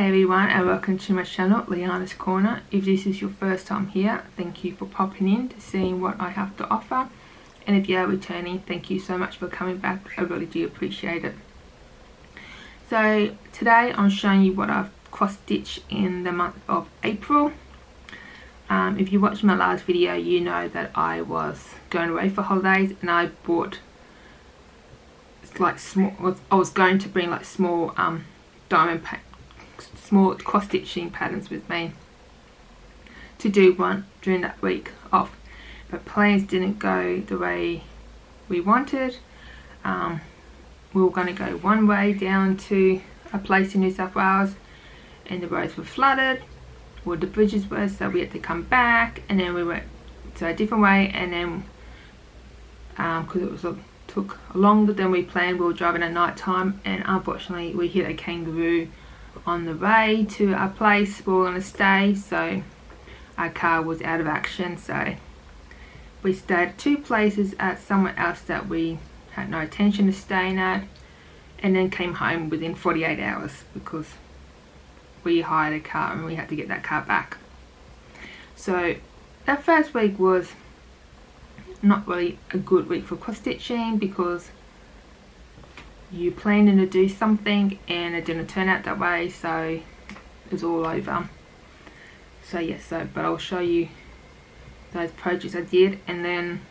Hey everyone, and welcome to my channel, Leana's Corner. If this is your first time here, thank you for popping in to seeing what I have to offer. And if you are returning, thank you so much for coming back. I really do appreciate it. So today I'm showing you what I've cross-stitched in the month of April. If you watched my last video, you know that I was going away for holidays and I bought like small, I was going to bring like small small cross-stitching patterns with me to do one during that week off, but plans didn't go the way we wanted. We were going to go one way down to a place in New South Wales and the roads were flooded, or the bridges were, so we had to come back, and then we went to a different way, and then because it took longer than we planned, we were driving at night time, and unfortunately we hit a kangaroo on the way to our place we were going to stay, so our car was out of action. So we stayed at two places at somewhere else that we had no intention of staying at, and then came home within 48 hours because we hired a car and we had to get that car back. So that first week was not really a good week for cross stitching because you planning to do something and it didn't turn out that way, so it was all over. So yes, but I'll show you those projects I did. And then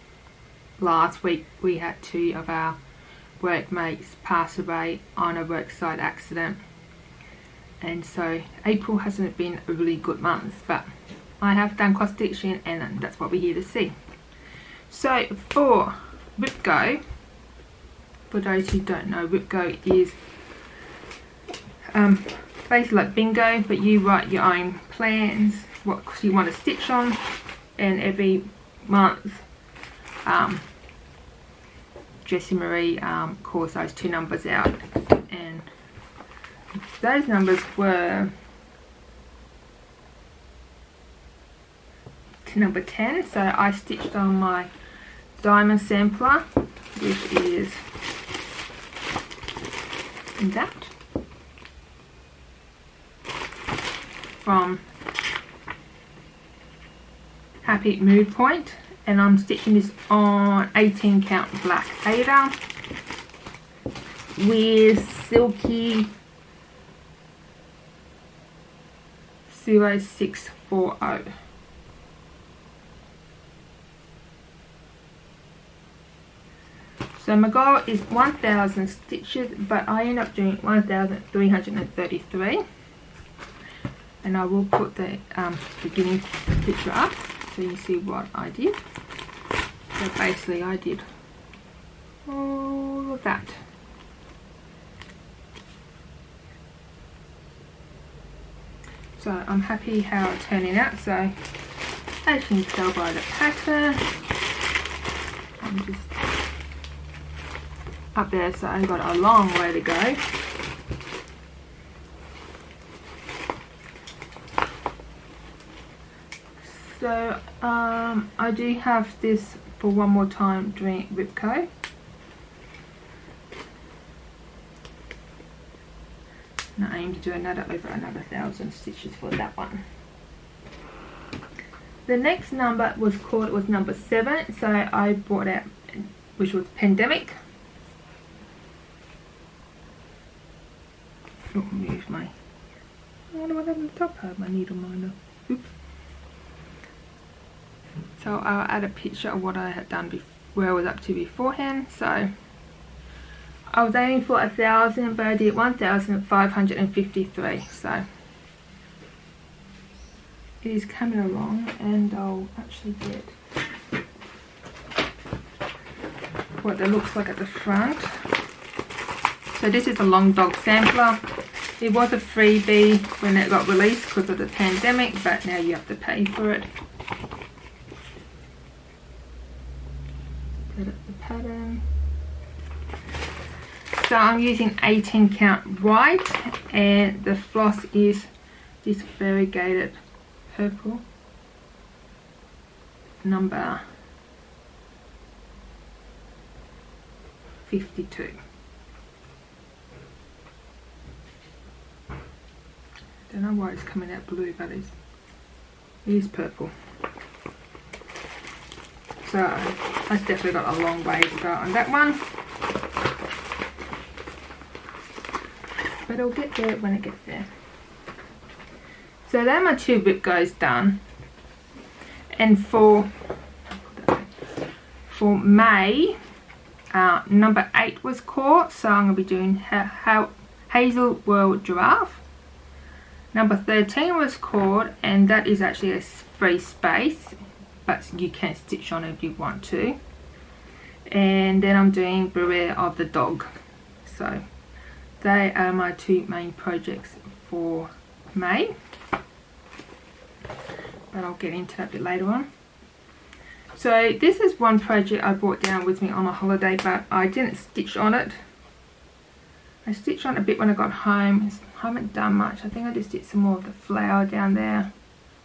last week we had two of our workmates pass away on a worksite accident, and so April hasn't been a really good month, but I have done cross stitching and that's what we're here to see. So for Rip Go, for those who don't know, Rip Go is basically like bingo, but you write your own plans, what you want to stitch on, and every month Jessie Marie calls those two numbers out, and those numbers were to number 10. So I stitched on my diamond sampler, which is that from Happy Mood Point, and I'm stitching this on 18 count black Ada with silky 0640. So my goal is 1000 stitches, but I end up doing 1333, and I will put the beginning picture up so you see what I did. So basically I did all of that. So I'm happy how it's turning out. So as you can tell by the pattern, I'm just up there, so I've got a long way to go. So I do have this for one more time doing Ripco. And I aim to do over another 1000 stitches for that one. The next number was number 7, so I brought out, which was Pandemic. Move my, I wonder what happened to the top part of my needle minder. Oops. So I'll add a picture of what I had done where I was up to beforehand. So I was aiming for 1000, but I did 1553. So it is coming along, and I'll actually get what it looks like at the front. So this is a long dog sampler. It was a freebie when it got released because of the pandemic, but now you have to pay for it. Put up the pattern. So I'm using 18 count white, and the floss is this variegated purple, number 52. Don't know why it's coming out blue, but it is purple. So that's definitely got a long way to go on that one. But it'll get there when it gets there. So there my 2 whip goes done. And for May, number 8 was caught, so I'm going to be doing Hazel World Giraffe. Number 13 was caught, and that is actually a free space, but you can stitch on it if you want to. And then I'm doing Beware of the Dog. So they are my 2 main projects for May, but I'll get into that a bit later on. So this is one project I brought down with me on a holiday, but I didn't stitch on it. I stitched on it a bit when I got home. I haven't done much. I think I just did some more of the flower down there.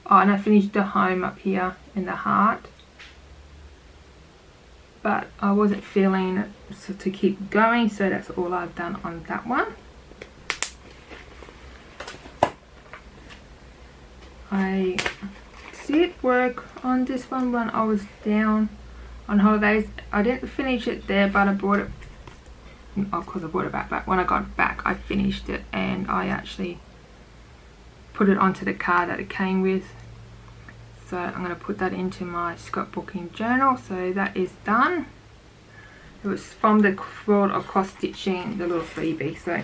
Oh, and I finished the home up here in the heart. But I wasn't feeling it to keep going, so that's all I've done on that one. I did work on this one when I was down on holidays. I didn't finish it there, but I brought it, of course I brought it back, but when I got back I finished it, and I actually put it onto the card that it came with. So I'm going to put that into my scrapbooking journal. So that is done. It was from the World of Cross Stitching, the little freebie. So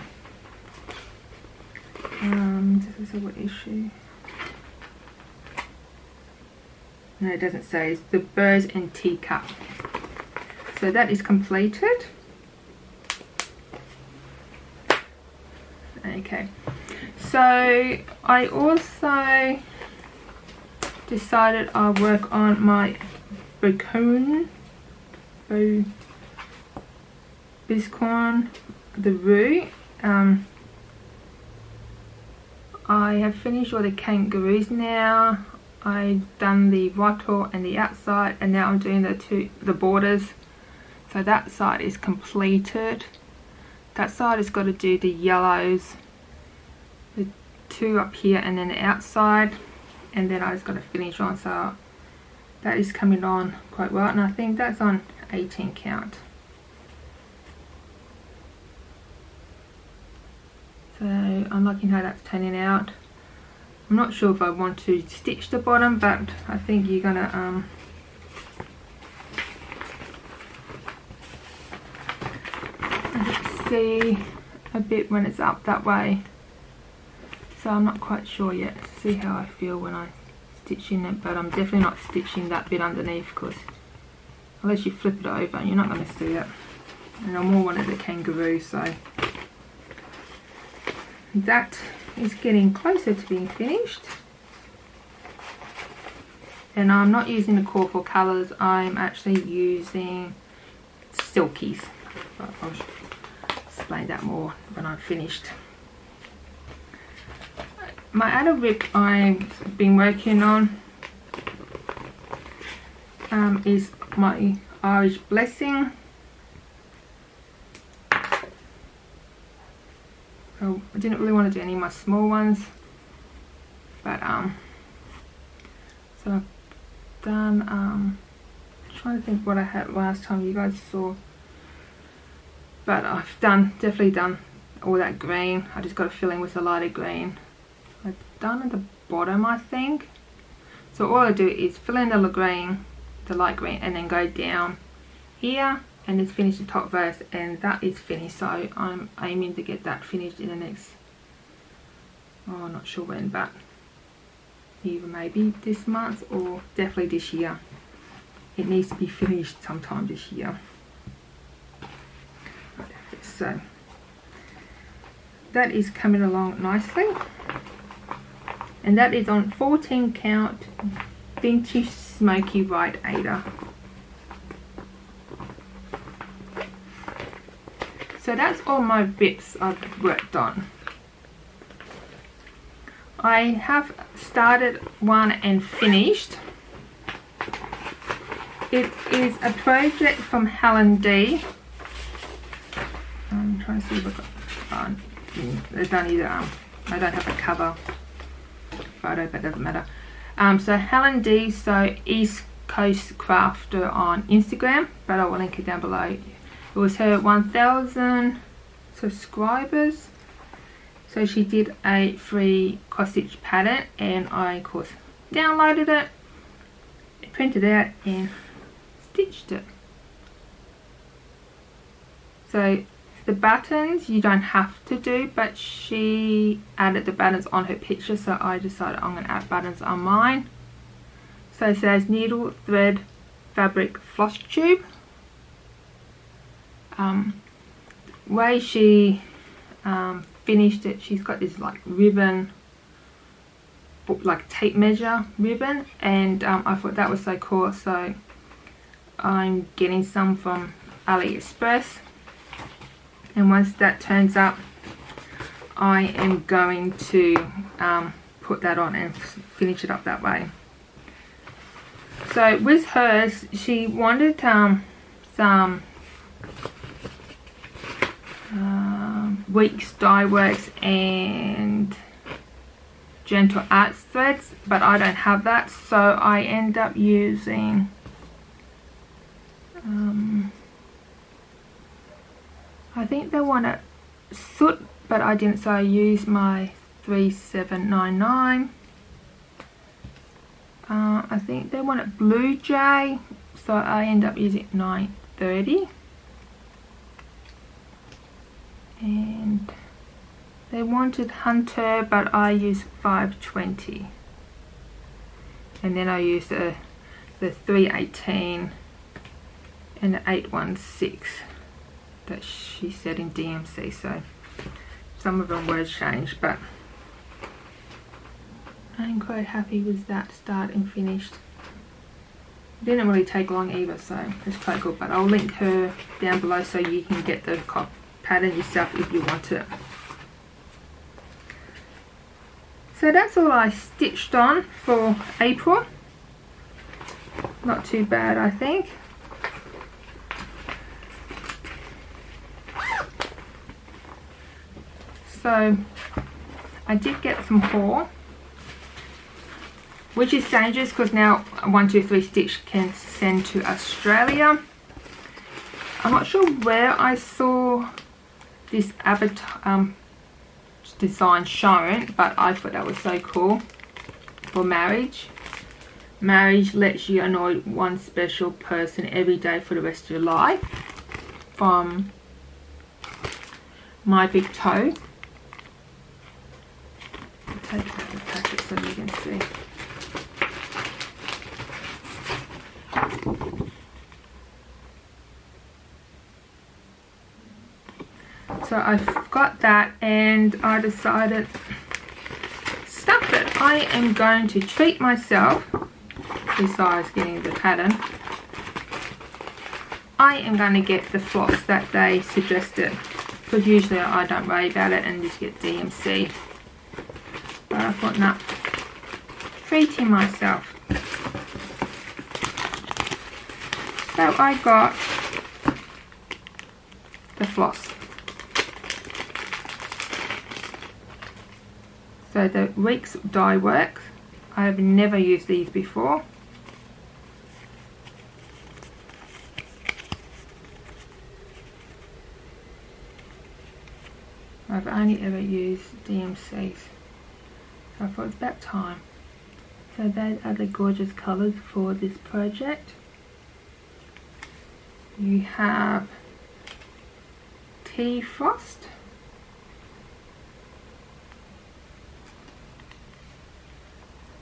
this is a what issue? No, it doesn't say. It's the Birds and Teacup. So that is completed. Okay. So I also decided I'll work on my Biscorn, the roux. I have finished all the kangaroos now. I've done the wattle and the outside, and now I'm doing the borders. So that side is completed. That side has got to do the yellows, the 2 up here and then the outside, and then I just got to finish on. So that is coming on quite well, and I think that's on 18 count. So I'm liking how that's turning out. I'm not sure if I want to stitch the bottom, but I think you're gonna see a bit when it's up that way. So I'm not quite sure yet. See how I feel when I stitch in it, but I'm definitely not stitching that bit underneath, because unless you flip it over, you're not going to see it. And I more wanted the kangaroo, so that is getting closer to being finished. And I'm not using the Core colours, I'm actually using Silkies. But I'll explain that more when I'm finished. My other whip I've been working on is my Irish Blessing. I didn't really want to do any of my small ones, but so I've done trying to think what I had last time you guys saw, but I've definitely done all that green. I just got to fill in with a lighter green. I've done at the bottom, I think. So all I do is fill in the green, the light green, and then go down here and just finish the top verse, and that is finished. So I'm aiming to get that finished in the next, oh, I'm not sure when, but either maybe this month or definitely this year. It needs to be finished sometime this year. So that is coming along nicely, and that is on 14 count Vintage Smoky White Ada. So that's all my bits I've worked on. I have started one and finished. It is a project from Helen D. I'm trying to see if I've got, they don't either, I don't have a cover photo, but it doesn't matter. So Helen D, so East Coast Crafter on Instagram, but I will link it down below. It was her 1,000 subscribers, so she did a free cross stitch pattern, and I of course downloaded it, printed it out and stitched it. So the buttons you don't have to do, but she added the buttons on her picture, so I decided I'm going to add buttons on mine. So it says needle, thread, fabric, Flosstube. Way she finished it, she's got this like ribbon, like tape measure ribbon, and I thought that was so cool, so I'm getting some from AliExpress, and once that turns up I am going to put that on and finish it up that way. So with hers, she wanted some Weeks Dye Works and Gentle Arts threads, but I don't have that, so I end up using I think they want a soot, but I didn't, so I used my 3799. I think they want a Blue Jay, so I end up using 930. And they wanted Hunter, but I used 520. And then I used the 318 and the 816 that she said in DMC, so some of them were changed, but I'm quite happy with that start and finished. It didn't really take long either, so it's quite good, but I'll link her down below so you can get the pattern yourself if you want it. So that's all I stitched on for April. Not too bad, I think. So I did get some haul, which is dangerous because now 123 Stitch can send to Australia. I'm not sure where I saw this design shown, but I thought that was so cool for marriage. Marriage lets you annoy one special person every day for the rest of your life. From My Big Toe. I'll take out the packet so you can see. So I've got that, and I decided, stuff it, I am going to treat myself, besides getting the pattern. I am going to get the floss that they suggested, because usually I don't worry about it and just get DMC. But I thought, nah, treating myself. So I got the floss. So the Weeks Dye Works, I've never used these before. I've only ever used DMCs, so I thought it's about time. So those are the gorgeous colours for this project. You have Tea Frost,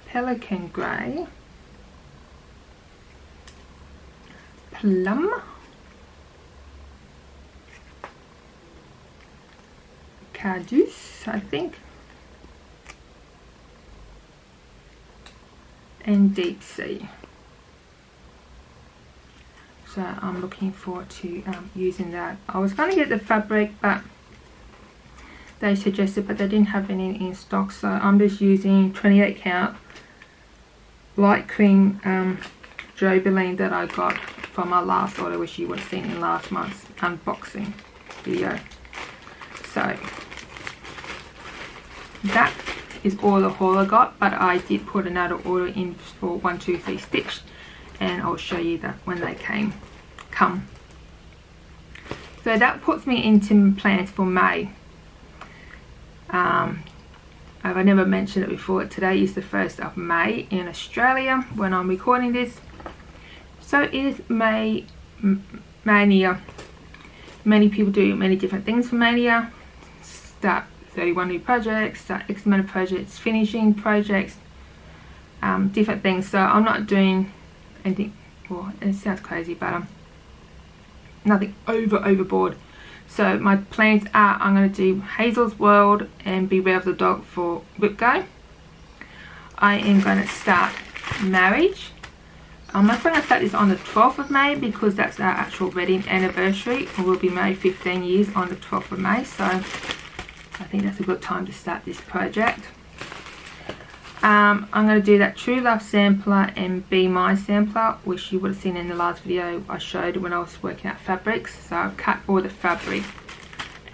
Pelican Grey, Plum, Caduce, I think, and Deep Sea. So I'm looking forward to using that. I was going to get the fabric, but they suggested, but they didn't have any in stock, so I'm just using 28 count light cream Jobeline that I got from my last order, which you would have seen in last month's unboxing video. So that is all the haul I got, but I did put another order in for 1, 2, 3 stitch, and I'll show you that when they come. So that puts me into plans for May. I've never mentioned it before. Today is the 1st of May in Australia when I'm recording this. So it is May Mania. Many people do many different things for Mania. Start 31 new projects, start X amount of projects, finishing projects, different things. So I'm not doing anything, well, it sounds crazy, but nothing overboard. So my plans are I'm going to do Hazel's World and Beware of the Dog for Whip Go. I am going to start Marriage. I'm not going to start this on the 12th of May because that's our actual wedding anniversary. It will be May 15 years on the 12th of May. So I think that's a good time to start this project. I'm going to do that True Love sampler and Be My sampler, which you would have seen in the last video I showed when I was working out fabrics. So I've cut all the fabric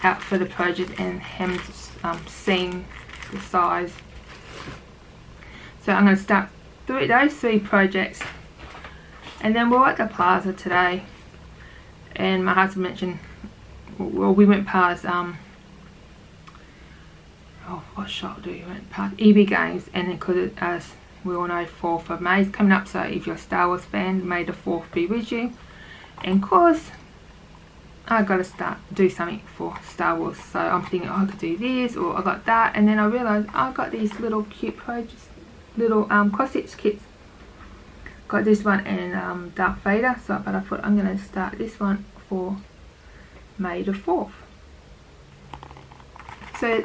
out for the project and hemmed seam the size. So I'm going to start those 3 projects, and then we're at the plaza today, and my husband mentioned, well, we went past what shop do we went past? EB Games, and then because as we all know 4th of May is coming up, so if you're a Star Wars fan, May the 4th be with you. And of course I gotta do something for Star Wars, so I'm thinking, oh, I could do this or I got that, and then I realised I got these little cute projects, little cross stitch kits. Got this one and Darth Vader, so but I thought I'm gonna start this one for May the 4th. So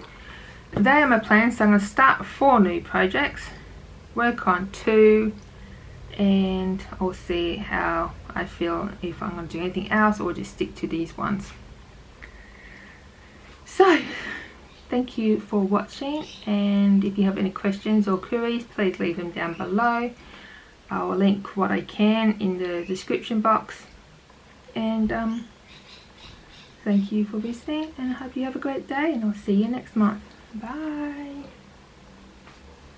they are my plans. So I'm going to start 4 new projects, work on 2, and I'll see how I feel, if I'm going to do anything else or just stick to these ones. So thank you for watching, and if you have any questions or queries, please leave them down below. I'll link what I can in the description box, and thank you for listening, and I hope you have a great day, and I'll see you next month. Bye.